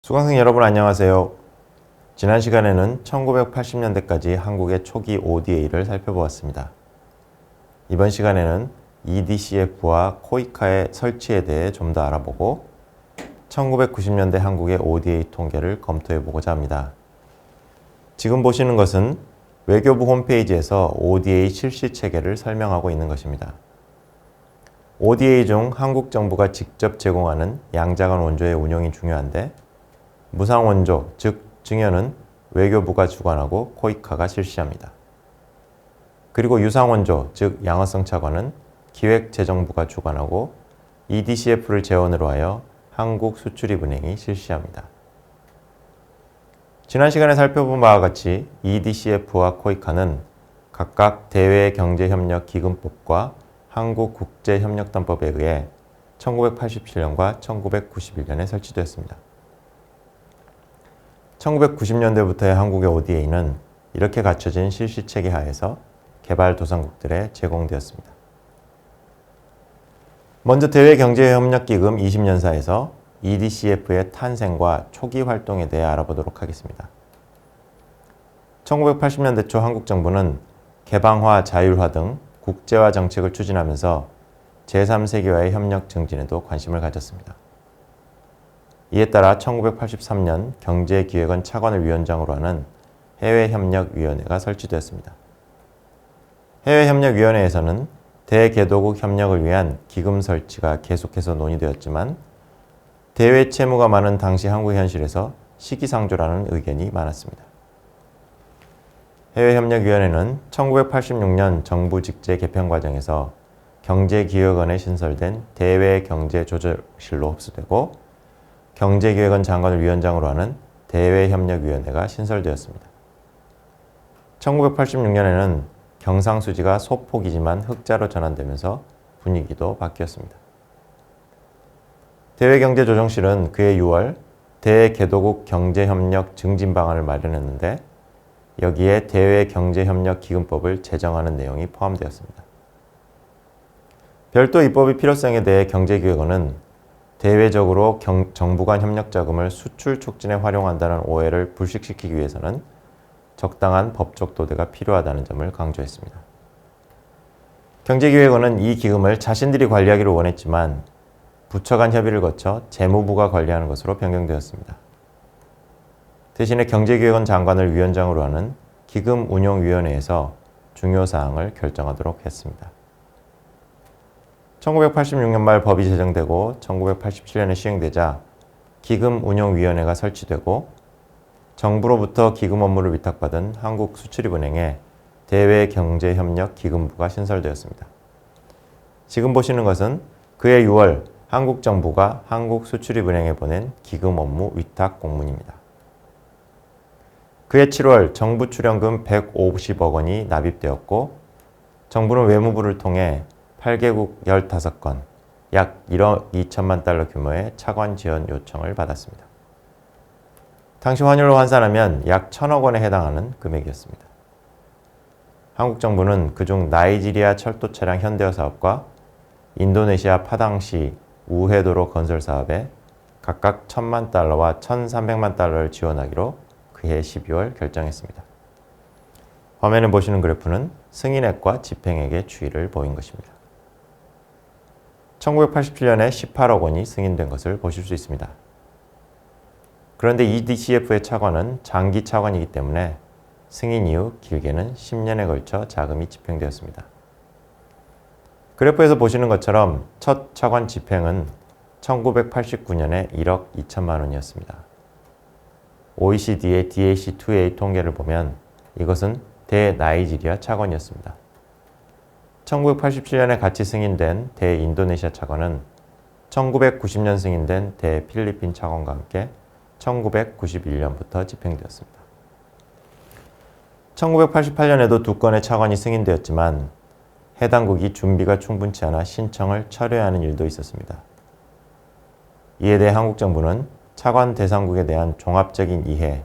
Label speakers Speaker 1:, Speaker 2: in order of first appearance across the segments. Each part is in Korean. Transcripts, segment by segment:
Speaker 1: 수강생 여러분 안녕하세요. 지난 시간에는 1980년대까지 한국의 초기 ODA를 살펴보았습니다. 이번 시간에는 EDCF와 코이카의 설치에 대해 좀 더 알아보고 1990년대 한국의 ODA 통계를 검토해보고자 합니다. 지금 보시는 것은 외교부 홈페이지에서 ODA 실시 체계를 설명하고 있는 것입니다. ODA 중 한국 정부가 직접 제공하는 양자간 원조의 운용이 중요한데 무상 원조, 즉 증여는 외교부가 주관하고 코이카가 실시합니다. 그리고 유상 원조, 즉 양어성 차관은 기획재정부가 주관하고 EDCF를 재원으로 하여 한국수출입은행이 실시합니다. 지난 시간에 살펴본 바와 같이 EDCF와 코이카는 각각 대외경제협력기금법과 한국국제협력단법에 의해 1987년과 1991년에 설치되었습니다. 1990년대부터의 한국의 ODA는 이렇게 갖춰진 실시체계 하에서 개발도상국들에 제공되었습니다. 먼저 대외경제협력기금 20년사에서 EDCF의 탄생과 초기 활동에 대해 알아보도록 하겠습니다. 1980년대 초 한국 정부는 개방화, 자율화 등 국제화 정책을 추진하면서 제3세계와의 협력 증진에도 관심을 가졌습니다. 이에 따라 1983년 경제기획원 차관을 위원장으로 하는 해외협력위원회가 설치되었습니다. 해외협력위원회에서는 대개도국 협력을 위한 기금 설치가 계속해서 논의되었지만 대외 채무가 많은 당시 한국 현실에서 시기상조라는 의견이 많았습니다. 해외협력위원회는 1986년 정부 직제 개편 과정에서 경제기획원에 신설된 대외경제조정실로 흡수되고 경제기획원 장관을 위원장으로 하는 대외협력위원회가 신설되었습니다. 1986년에는 경상수지가 소폭이지만 흑자로 전환되면서 분위기도 바뀌었습니다. 대외경제조정실은 그해 6월 대개도국 경제협력 증진 방안을 마련했는데 여기에 대외경제협력기금법을 제정하는 내용이 포함되었습니다. 별도 입법의 필요성에 대해 경제기획원은 대외적으로 정부 간 협력 자금을 수출 촉진에 활용한다는 오해를 불식시키기 위해서는 적당한 법적 도대가 필요하다는 점을 강조했습니다. 경제기획원은 이 기금을 자신들이 관리하기를 원했지만 부처 간 협의를 거쳐 재무부가 관리하는 것으로 변경되었습니다. 대신에 경제기획원 장관을 위원장으로 하는 기금운용위원회에서 중요 사항을 결정하도록 했습니다. 1986년 말 법이 제정되고 1987년에 시행되자 기금운용위원회가 설치되고 정부로부터 기금 업무를 위탁받은 한국수출입은행에 대외경제협력기금부가 신설되었습니다. 지금 보시는 것은 그해 6월 한국 정부가 한국수출입은행에 보낸 기금 업무 위탁 공문입니다. 그해 7월 정부 출연금 150억 원이 납입되었고 정부는 외무부를 통해 8개국 15건, 약 1억 2천만 달러 규모의 차관 지원 요청을 받았습니다. 당시 환율로 환산하면 약 1,000억 원에 해당하는 금액이었습니다. 한국 정부는 그중 나이지리아 철도 차량 현대화 사업과 인도네시아 파당시 우회도로 건설 사업에 각각 1,000만 달러와 1,300만 달러를 지원하기로 그해 12월 결정했습니다. 화면에 보시는 그래프는 승인액과 집행액의 추이를 보인 것입니다. 1987년에 18억 원이 승인된 것을 보실 수 있습니다. 그런데 EDCF의 차관은 장기 차관이기 때문에 승인 이후 길게는 10년에 걸쳐 자금이 집행되었습니다. 그래프에서 보시는 것처럼 첫 차관 집행은 1989년에 1억 2천만 원이었습니다. OECD의 DAC2A 통계를 보면 이것은 대나이지리아 차관이었습니다. 1987년에 같이 승인된 대인도네시아 차관은 1990년 승인된 대필리핀 차관과 함께 1991년부터 집행되었습니다. 1988년에도 두 건의 차관이 승인되었지만 해당국이 준비가 충분치 않아 신청을 철회해야 하는 일도 있었습니다. 이에 대해 한국 정부는 차관 대상국에 대한 종합적인 이해,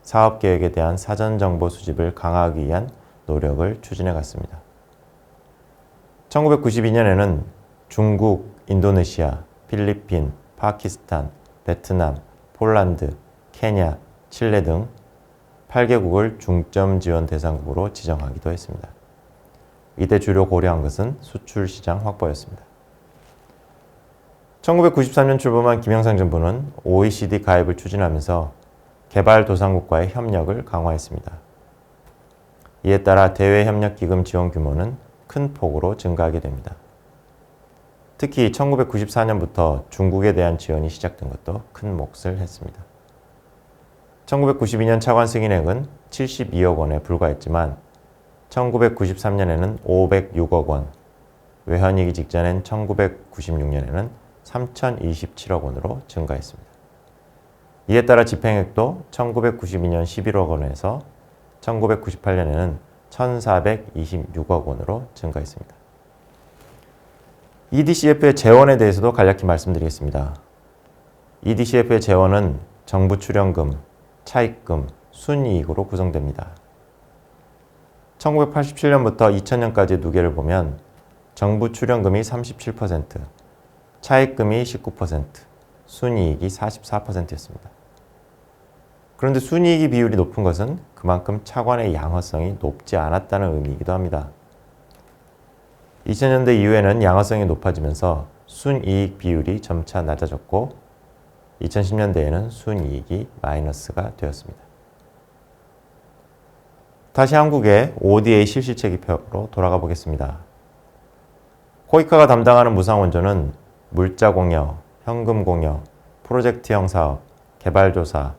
Speaker 1: 사업계획에 대한 사전정보 수집을 강화하기 위한 노력을 추진해 갔습니다. 1992년에는 중국, 인도네시아, 필리핀, 파키스탄, 베트남, 폴란드, 케냐, 칠레 등 8개국을 중점 지원 대상국으로 지정하기도 했습니다. 이때 주로 고려한 것은 수출 시장 확보였습니다. 1993년 출범한 김영삼 정부는 OECD 가입을 추진하면서 개발도상국과의 협력을 강화했습니다. 이에 따라 대외협력기금 지원 규모는 큰 폭으로 증가하게 됩니다. 특히 1994년부터 중국에 대한 지원이 시작된 것도 큰 몫을 했습니다. 1992년 차관 승인액은 72억 원에 불과했지만 1993년에는 506억 원, 외환위기 직전인 1996년에는 3,027억 원으로 증가했습니다. 이에 따라 집행액도 1992년 11억 원에서 1998년에는 1,426억 원으로 증가했습니다. EDCF의 재원에 대해서도 간략히 말씀드리겠습니다. EDCF의 재원은 정부 출연금, 차입금, 순이익으로 구성됩니다. 1987년부터 2000년까지 누계를 보면 정부 출연금이 37%, 차입금이 19%, 순이익이 44%였습니다. 그런데 순이익이 비율이 높은 것은 그만큼 차관의 양허성이 높지 않았다는 의미이기도 합니다. 2000년대 이후에는 양허성이 높아지면서 순이익 비율이 점차 낮아졌고 2010년대에는 순이익이 마이너스가 되었습니다. 다시 한국의 ODA 실시체계표로 돌아가 보겠습니다. 코이카가 담당하는 무상원조는 물자공여, 현금공여, 프로젝트형 사업, 개발조사,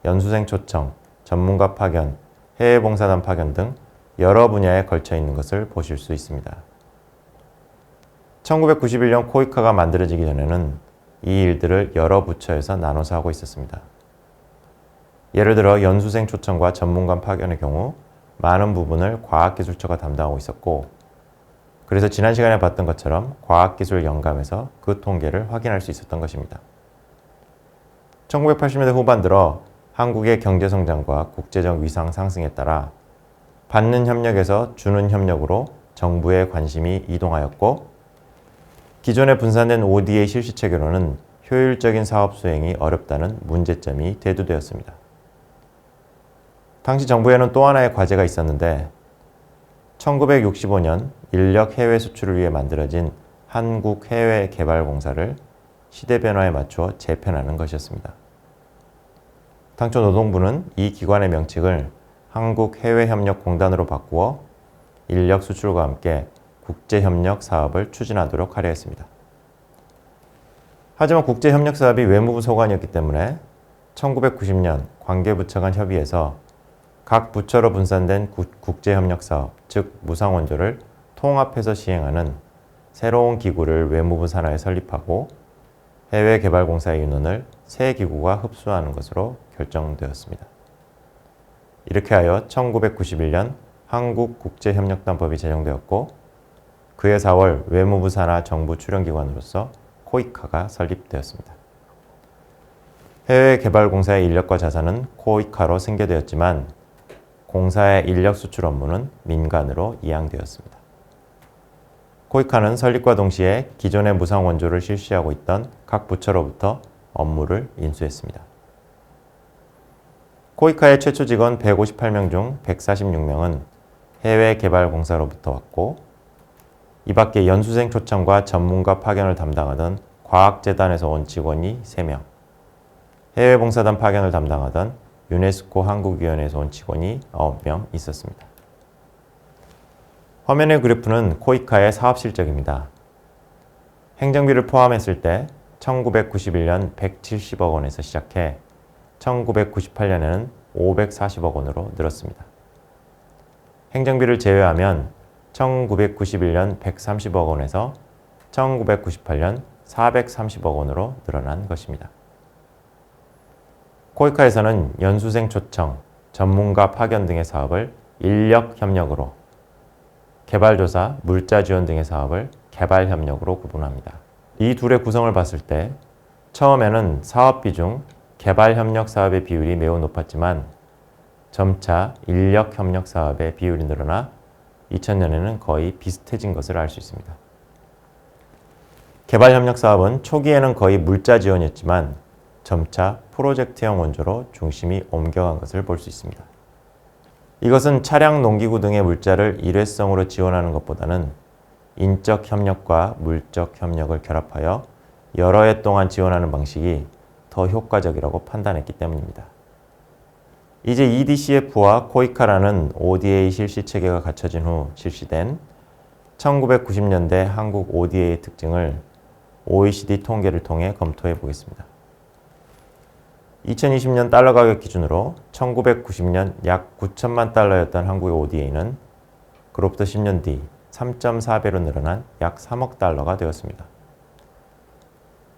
Speaker 1: 연수생 초청, 전문가 파견, 해외봉사단 파견 등 여러 분야에 걸쳐 있는 것을 보실 수 있습니다. 1991년 코이카가 만들어지기 전에는 이 일들을 여러 부처에서 나눠서 하고 있었습니다. 예를 들어 연수생 초청과 전문가 파견의 경우 많은 부분을 과학기술처가 담당하고 있었고, 그래서 지난 시간에 봤던 것처럼 과학기술 영감에서 그 통계를 확인할 수 있었던 것입니다. 1980년대 후반 들어 한국의 경제성장과 국제적 위상 상승에 따라 받는 협력에서 주는 협력으로 정부의 관심이 이동하였고, 기존에 분산된 ODA 실시체계로는 효율적인 사업 수행이 어렵다는 문제점이 대두되었습니다. 당시 정부에는 또 하나의 과제가 있었는데 1965년 인력 해외 수출을 위해 만들어진 한국해외개발공사를 시대 변화에 맞추어 재편하는 것이었습니다. 당초 노동부는 이 기관의 명칭을 한국해외협력공단으로 바꾸어 인력 수출과 함께 국제협력 사업을 추진하도록 하려 했습니다. 하지만 국제협력 사업이 외무부 소관이었기 때문에 1990년 관계부처 간 협의에서 각 부처로 분산된 국제협력 사업, 즉 무상원조를 통합해서 시행하는 새로운 기구를 외무부 산하에 설립하고 해외개발공사의 인원을 새 기구가 흡수하는 것으로 결정되었습니다. 이렇게 하여 1991년 한국국제협력단법이 제정되었고 그해 4월 외무부 산하 정부 출연기관으로서 코이카가 설립되었습니다. 해외개발공사의 인력과 자산은 코이카로 승계되었지만 공사의 인력 수출 업무는 민간으로 이양되었습니다. 코이카는 설립과 동시에 기존의 무상원조를 실시하고 있던 각 부처로부터 업무를 인수했습니다. 코이카의 최초 직원 158명 중 146명은 해외개발공사로부터 왔고, 이 밖에 연수생 초청과 전문가 파견을 담당하던 과학재단에서 온 직원이 3명, 해외봉사단 파견을 담당하던 유네스코 한국위원회에서 온 직원이 9명 있었습니다. 화면의 그래프는 코이카의 사업 실적입니다. 행정비를 포함했을 때 1991년 170억 원에서 시작해 1998년에는 540억 원으로 늘었습니다. 행정비를 제외하면 1991년 130억 원에서 1998년 430억 원으로 늘어난 것입니다. 코이카에서는 연수생 초청, 전문가 파견 등의 사업을 인력 협력으로, 개발조사, 물자 지원 등의 사업을 개발 협력으로 구분합니다. 이 둘의 구성을 봤을 때 처음에는 사업비 중 개발 협력 사업의 비율이 매우 높았지만 점차 인력 협력 사업의 비율이 늘어나 2000년에는 거의 비슷해진 것을 알 수 있습니다. 개발 협력 사업은 초기에는 거의 물자 지원이었지만 점차 프로젝트형 원조로 중심이 옮겨간 것을 볼 수 있습니다. 이것은 차량, 농기구 등의 물자를 일회성으로 지원하는 것보다는 인적 협력과 물적 협력을 결합하여 여러 해 동안 지원하는 방식이 더 효과적이라고 판단했기 때문입니다. 이제 EDCF와 코이카라는 ODA 실시 체계가 갖춰진 후 실시된 1990년대 한국 ODA의 특징을 OECD 통계를 통해 검토해 보겠습니다. 2020년 달러 가격 기준으로 1990년 약 9천만 달러였던 한국의 ODA는 그로부터 10년 뒤 3.4배로 늘어난 약 3억 달러가 되었습니다.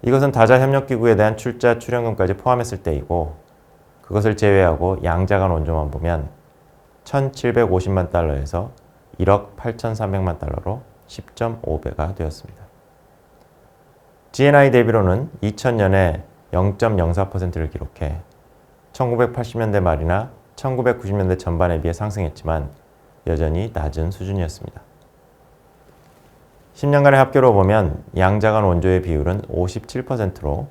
Speaker 1: 이것은 다자협력기구에 대한 출자 출연금까지 포함했을 때이고 그것을 제외하고 양자간 원조만 보면 1,750만 달러에서 1억 8,300만 달러로 10.5배가 되었습니다. GNI 대비로는 2000년에 0.04%를 기록해 1980년대 말이나 1990년대 전반에 비해 상승했지만 여전히 낮은 수준이었습니다. 10년간의 합계로 보면 양자간 원조의 비율은 57%로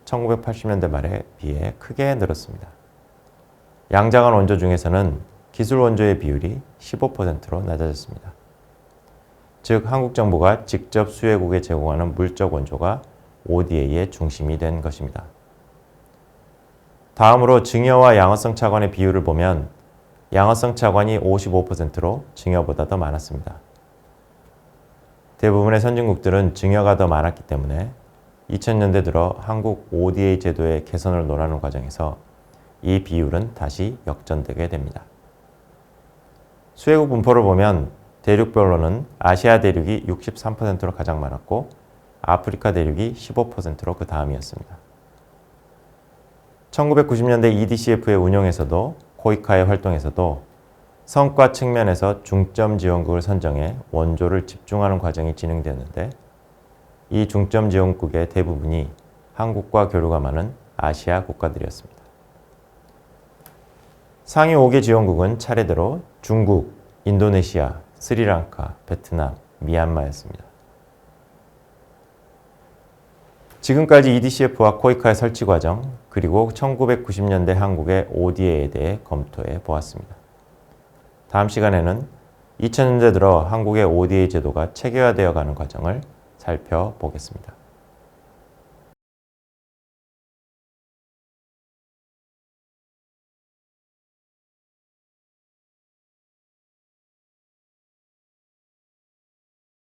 Speaker 1: 1980년대 말에 비해 크게 늘었습니다. 양자간 원조 중에서는 기술 원조의 비율이 15%로 낮아졌습니다. 즉 한국 정부가 직접 수혜국에 제공하는 물적 원조가 ODA의 중심이 된 것입니다. 다음으로 증여와 양어성 차관의 비율을 보면 양어성 차관이 55%로 증여보다 더 많았습니다. 대부분의 선진국들은 증여가 더 많았기 때문에 2000년대 들어 한국 ODA 제도의 개선을 논하는 과정에서 이 비율은 다시 역전되게 됩니다. 수혜국 분포를 보면 대륙별로는 아시아 대륙이 63%로 가장 많았고 아프리카 대륙이 15%로 그 다음이었습니다. 1990년대 EDCF의 운영에서도 코이카의 활동에서도 성과 측면에서 중점 지원국을 선정해 원조를 집중하는 과정이 진행되었는데 이 중점 지원국의 대부분이 한국과 교류가 많은 아시아 국가들이었습니다. 상위 5개 지원국은 차례대로 중국, 인도네시아, 스리랑카, 베트남, 미얀마였습니다. 지금까지 EDCF와 코이카의 설치 과정, 그리고 1990년대 한국의 ODA에 대해 검토해 보았습니다. 다음 시간에는 2000년대 들어 한국의 ODA 제도가 체계화되어 가는 과정을 살펴보겠습니다.